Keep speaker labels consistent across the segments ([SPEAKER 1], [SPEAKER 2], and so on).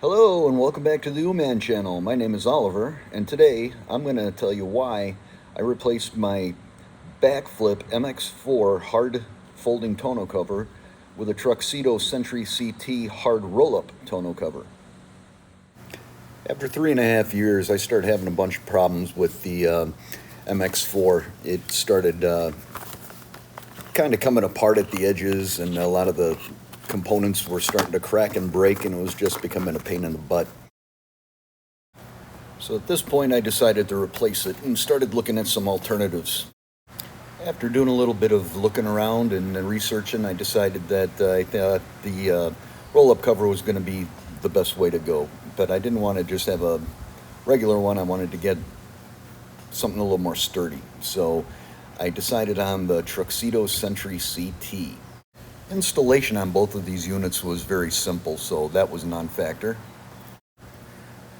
[SPEAKER 1] Hello and welcome back to the U-Man channel. My name is Oliver, and today I'm going to tell you why I replaced my BAKFlip MX4 hard folding tonneau cover with a TruXedo Sentry CT hard roll-up tonneau cover. After 3.5 years, I started having a bunch of problems with the MX4. It started kind of coming apart at the edges, and a lot of the components were starting to crack and break, and it was just becoming a pain in the butt. So at this point I decided to replace it and started looking at some alternatives. After doing a little bit of looking around and researching, I decided that I thought the roll-up cover was going to be the best way to go. But I didn't want to just have a regular one. I wanted to get something a little more sturdy. So I decided on the TruXedo Sentry CT. Installation on both of these units was very simple, so that was a non-factor.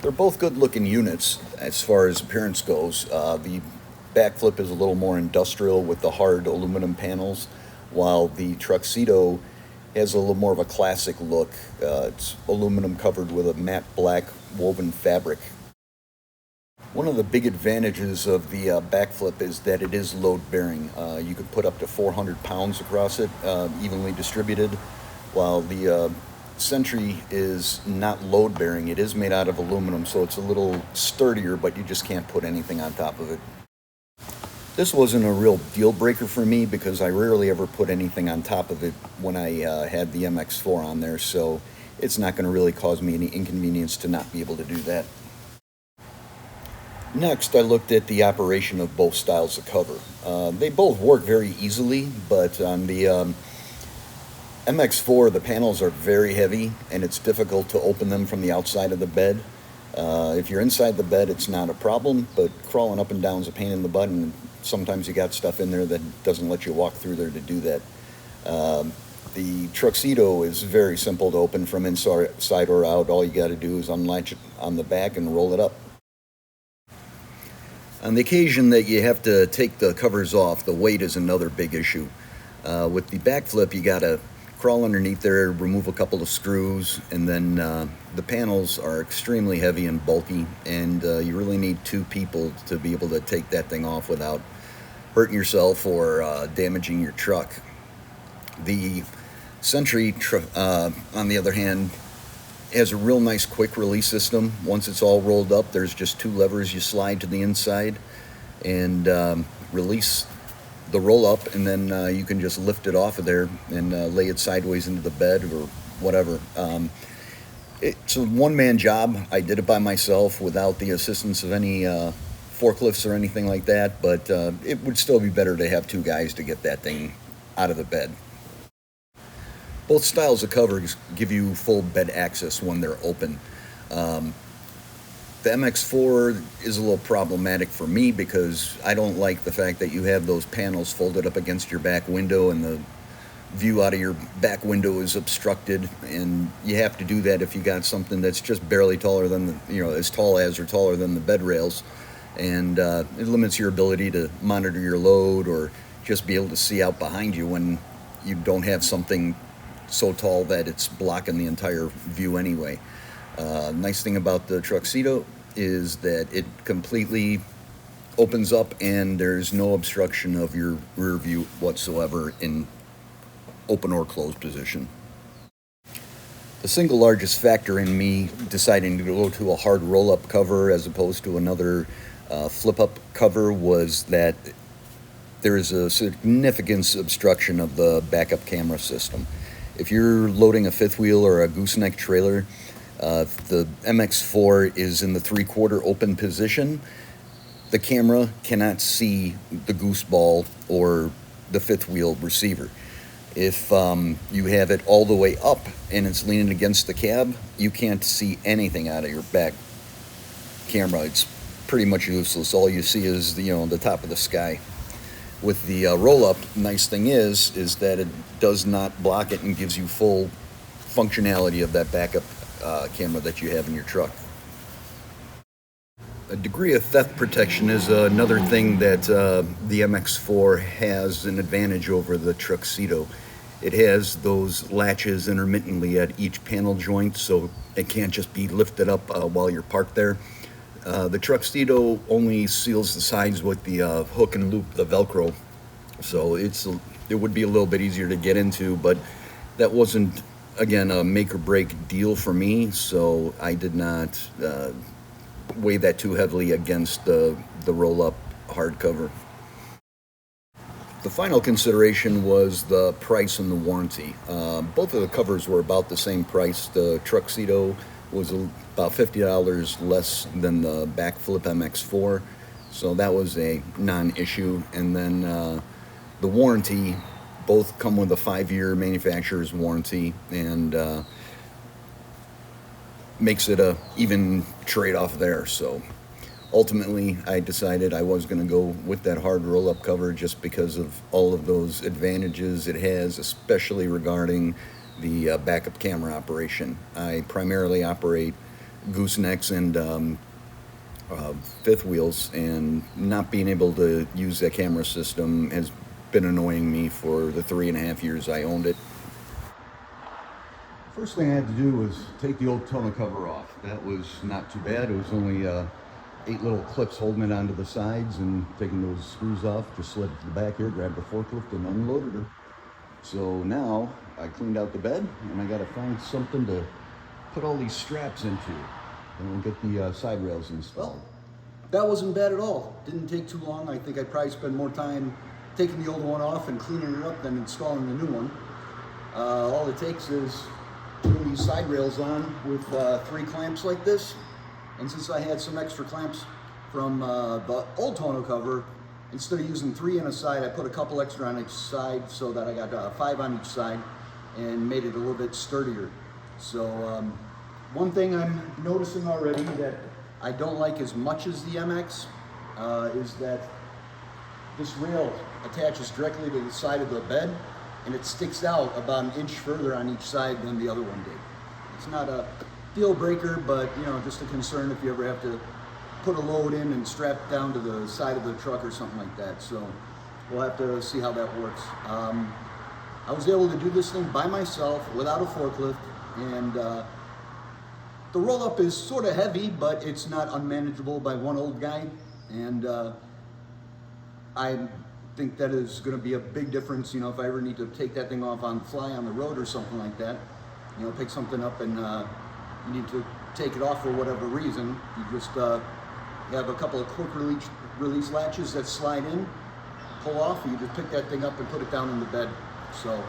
[SPEAKER 1] They're both good-looking units as far as appearance goes. The BAKFlip is a little more industrial with the hard aluminum panels, while the TruXedo has a little more of a classic look. It's aluminum covered with a matte black woven fabric. One of the big advantages of the BAKFlip is that it is load-bearing. You could put up to 400 pounds across it, evenly distributed, while the Sentry is not load-bearing. It is made out of aluminum, so it's a little sturdier, but you just can't put anything on top of it. This wasn't a real deal-breaker for me because I rarely ever put anything on top of it when I had the MX4 on there, so it's not going to really cause me any inconvenience to not be able to do that. Next, I looked at the operation of both styles of cover. They both work very easily, but on the MX4, the panels are very heavy, and it's difficult to open them from the outside of the bed. If you're inside the bed, it's not a problem, but crawling up and down is a pain in the butt, and sometimes you got stuff in there that doesn't let you walk through there to do that. The TruXedo is very simple to open from inside or out. All you got to do is unlatch it on the back and roll it up. On the occasion that you have to take the covers off, the weight is another big issue. With the BAKFlip, you got to crawl underneath there, remove a couple of screws, and then the panels are extremely heavy and bulky, and you really need two people to be able to take that thing off without hurting yourself or damaging your truck. The Sentry, on the other hand, has a real nice quick release system. Once it's all rolled up, there's just two levers you slide to the inside and release the roll up, and then you can just lift it off of there and lay it sideways into the bed or whatever. It's a one-man job. I did it by myself without the assistance of any forklifts or anything like that, but it would still be better to have two guys to get that thing out of the bed. Both styles of covers give you full bed access when they're open. The MX4 is a little problematic for me because I don't like the fact that you have those panels folded up against your back window and the view out of your back window is obstructed, and you have to do that if you got something that's just barely taller than the, as tall as or taller than the bed rails, and it limits your ability to monitor your load or just be able to see out behind you when you don't have something so tall that it's blocking the entire view anyway. Nice thing about the TruXedo is that it completely opens up and there's no obstruction of your rear view whatsoever in open or closed position. The single largest factor in me deciding to go to a hard roll-up cover as opposed to another flip-up cover was that there is a significant obstruction of the backup camera system. If you're loading a fifth wheel or a gooseneck trailer, the MX4 is in the 3/4 open position. The camera cannot see the goose ball or the fifth wheel receiver. If you have it all the way up and it's leaning against the cab, you can't see anything out of your back camera. It's pretty much useless. All you see is the top of the sky. With the roll-up, nice thing is that it does not block it and gives you full functionality of that backup camera that you have in your truck. A degree of theft protection is another thing that the MX4 has an advantage over the TruXedo. it has those latches intermittently at each panel joint, so it can't just be lifted up while you're parked there. The TruXedo only seals the sides with the hook and loop, the Velcro, so it would be a little bit easier to get into, but that wasn't, again, a make or break deal for me, so I did not weigh that too heavily against the roll-up hardcover. The final consideration was the price and the warranty. Both of the covers were about the same price. The TruXedo was about $50 less than the BAKFlip MX4, so that was a non-issue. And then the warranty, both come with a 5-year manufacturer's warranty, and makes it a even trade-off there. So ultimately, I decided I was going to go with that hard roll-up cover just because of all of those advantages it has, especially regarding the backup camera operation. I primarily operate goosenecks and fifth wheels, and not being able to use that camera system has been annoying me for the 3.5 years I owned it. First thing I had to do was take the old tonneau cover off. That was not too bad. It was only 8 little clips holding it onto the sides, and taking those screws off, just slid it to the back here, grabbed the forklift and unloaded her. So now I cleaned out the bed, and I got to find something to put all these straps into, and we'll get the side rails installed.
[SPEAKER 2] Well, that wasn't bad at all. Didn't take too long. I think I probably spent more time taking the old one off and cleaning it up than installing the new one. All it takes is putting these side rails on with 3 clamps like this. And since I had some extra clamps from the old tonneau cover, instead of using 3 on a side, I put a couple extra on each side, so that I got 5 on each side, and made it a little bit sturdier. So one thing I'm noticing already that I don't like as much as the MX is that this rail attaches directly to the side of the bed, and it sticks out about 1 inch further on each side than the other one did. It's not a deal breaker, but you know, just a concern if you ever have to put a load in and strap it down to the side of the truck or something like that. So we'll have to see how that works. I was able to do this thing by myself without a forklift, and the roll-up is sort of heavy, but it's not unmanageable by one old guy, and I think that is going to be a big difference, you know, if I ever need to take that thing off on the fly on the road or something like that. You know, pick something up and you need to take it off for whatever reason. You just you have a couple of quick release latches that slide in, pull off, and you just pick that thing up and put it down in the bed. So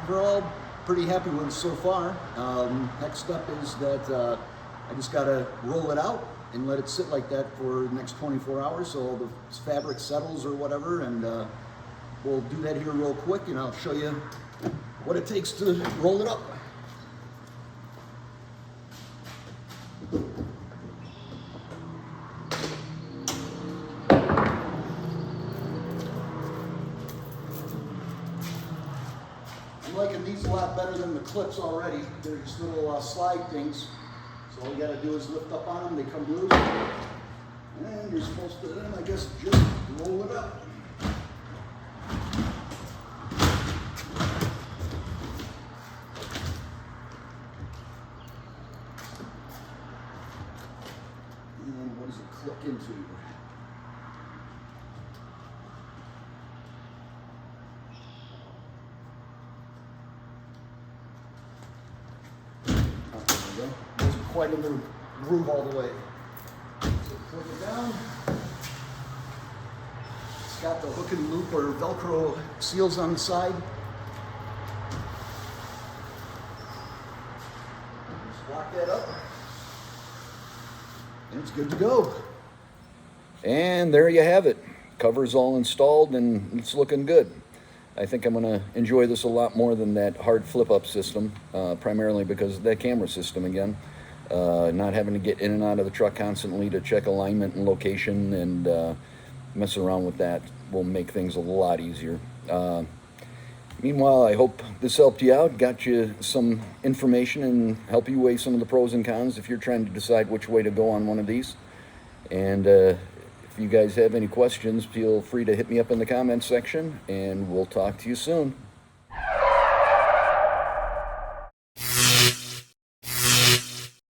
[SPEAKER 2] we're all pretty happy with it so far. Next step is that I just got to roll it out and let it sit like that for the next 24 hours so all the fabric settles or whatever, and we'll do that here real quick, and I'll show you what it takes to roll it up. I'm liking these a lot better than the clips already. They're just little slide things. So all you gotta do is lift up on them, they come loose. And you're supposed to then, I guess, just roll it up. And what does it click into? Wasn't quite in the groove all the way. So click it down. It's got the hook and loop or Velcro seals on the side. Just lock that up. And it's good to go.
[SPEAKER 1] And there you have it. Cover's all installed and it's looking good. I think I'm going to enjoy this a lot more than that hard flip-up system, primarily because of that camera system again. Not having to get in and out of the truck constantly to check alignment and location, and messing around with that will make things a lot easier. Meanwhile, I hope this helped you out, got you some information, and help you weigh some of the pros and cons if you're trying to decide which way to go on one of these. And if you guys have any questions, feel free to hit me up in the comments section, and we'll talk to you soon.